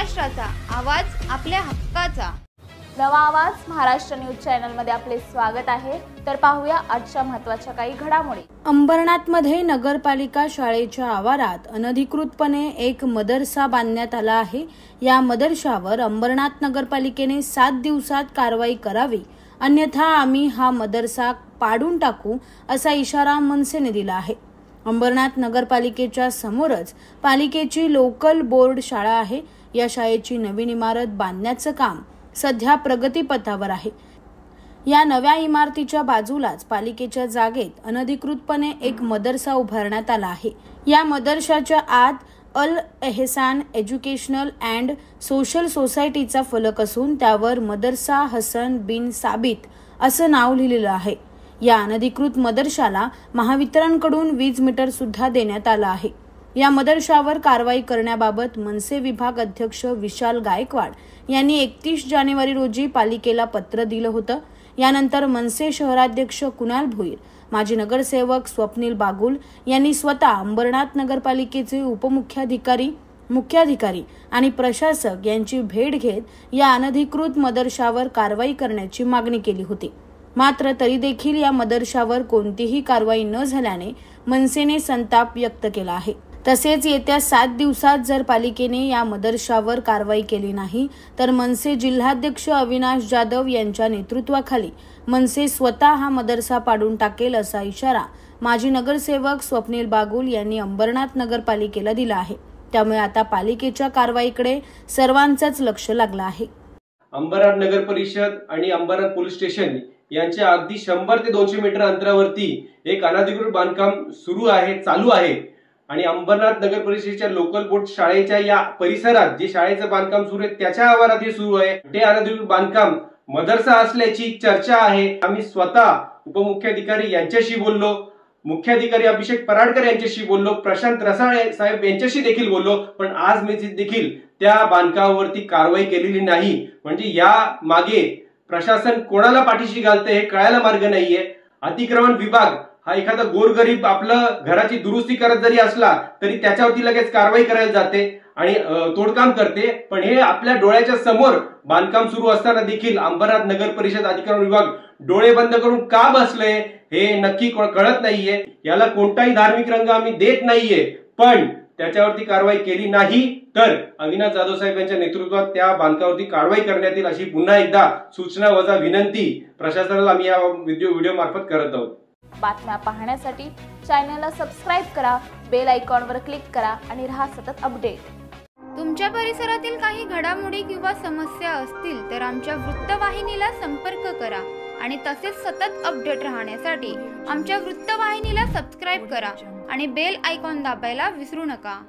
महाराष्ट्राचा आवाज आपल्या हक्काचा। नवा आवाज महाराष्ट्र न्यूज चॅनल मध्ये आपले स्वागत आहे। तर पाहूया आजच्या महत्त्वाच्या काही घडामोडी। अंबरनाथमध्ये नगरपालिका शाळेच्या आवारात अनधिकृतपणे एक मदरसा बांधण्यात आला आहे। या मदरशावर अंबरनाथ नगरपालिकेने 7 दिवसात कारवाई करावी, अन्यथा आम्ही हा मदरसा पाडून टाकू असा इशारा मनसेने दिला आहे। अंबरनाथ नगरपालिकेच्या समोरच पालिकेची लोकल बोर्ड शाळा आहे। या शाळेची नवीन इमारत बांधण्याचं काम सध्या प्रगतीपथावर आहे। या नव्या इमारतीच्या बाजूलाच पालिकेच्या जागेत अनधिकृतपणे एक मदरसा उभारण्यात आला आहे। या मदरशाच्या आत अल एहसान एज्युकेशनल अँड सोशल सोसायटीचा फलक असून त्यावर मदरसा हसन बिन साबित असं नाव लिहिलेलं आहे। या अनधिकृत मदरशाला महावितरणकडून वीज मीटर सुद्धा देण्यात आला आहे। या मदरशावर कारवाई करण्याबाबत मनसे विभाग अध्यक्ष विशाल गायकवाड यांनी 31 जानेवारी रोजी पालिकेला पत्र दिलं होतं। यानंतर मनसे शहराध्यक्ष कुणाल भोईर, माजी नगरसेवक स्वप्नील बागुल यांनी स्वतः अंबरनाथ नगरपालिकेचे उपमुख्याधिकारी, मुख्याधिकारी आणि प्रशासक यांची भेट घेत या अनधिकृत मदरशावर कारवाई करण्याची मागणी केली होती। मात्र तरी देखील या मदरशावर कोणतीही कारवाई न झाल्याने मनसेने संताप व्यक्त केला आहे। तसेच येत्या 7 दिवसात जर पालिकेने या मदरशावर कारवाई केली नाही तर मनसे जिल्हाध्यक्ष अविनाश जाधव यांच्या नेतृत्वाखाली मनसे स्वतः हा मदरसा पाडून टाकेल असा इशारा माजी नगरसेवक स्वप्नील बागुल यांनी अंबरनाथ नगरपालिकेला दिला आहे। त्यामुळे आता पालिकेच्या कारवाईकडे सर्वांचंच लक्ष लागलं आहे। अंबरनाथ नगर परिषद आणि अंबरनाथ पोलीस स्टेशन यांच्या अगदी 100 ते 200 मीटर अंतरावरती एक अनधिकृत बांधकाम चालू आहे आणि अंबरनाथ नगर परिषदेच्या लोकल बोर्ड शाळेच्या या परिसरात जे शाळेचं बांधकाम सुरू आहे त्याच्या आवारात हे सुरू आहे। ते अनधिकृत बांधकाम मदरसा असल्याची चर्चा आहे। आम्ही स्वतः उपमुख्याधिकारी यांच्याशी बोललो, मुख्याधिकारी अभिषेक पराडकर यांच्याशी बोललो, प्रशांत रसाळे साहेब यांच्याशी देखील बोललो, पण आज मी देखील त्या बांधकामावरती कारवाई केलेली नाही। म्हणजे या मागे प्रशासन कोणाला पाठीशी घालते हे कळायला मार्ग नाहीये। अतिक्रमण विभाग हा एखादा गोरगरीब आपलं घराची दुरुस्ती करत जरी असला तरी त्याच्यावरती लगेच कारवाई करायला जाते आणि तोडकाम करते, पण हे आपल्या डोळ्याच्या समोर बांधकाम सुरू असताना देखील अंबरनाथ नगर परिषद अतिक्रमण विभाग डोळे बंद करून का बसले हे नक्की कळत नाहीये। याला कोणताही धार्मिक रंग आम्ही देत नाहीये, पण त्याच्यावरती कारवाई केली नाही तर अविनाश जाधव साहेब यांच्या नेतृत्वात त्या बांधकामावरती कारवाई करण्यात येईल अशी पुन्हा एकदा सूचना वजा विनंती प्रशासनाला आम्ही या व्हिडिओ मार्फत करत आहोत। बातम्या पाहण्यासाठी चॅनलला सबस्क्राइब करा, बेल आयकॉनवर क्लिक करा आणि रहा सतत अपडेट। तुमच्या परिसरातील काही घडामोडी किंवा समस्या असतील तर आमच्या वृत्तवाहिनीला संपर्क करा आणि तसेच सतत अपडेट राहण्यासाठी आमच्या वृत्तवाहिनीला सबस्क्राइब करा आणि बेल आयकॉन दाबायला विसरू नका।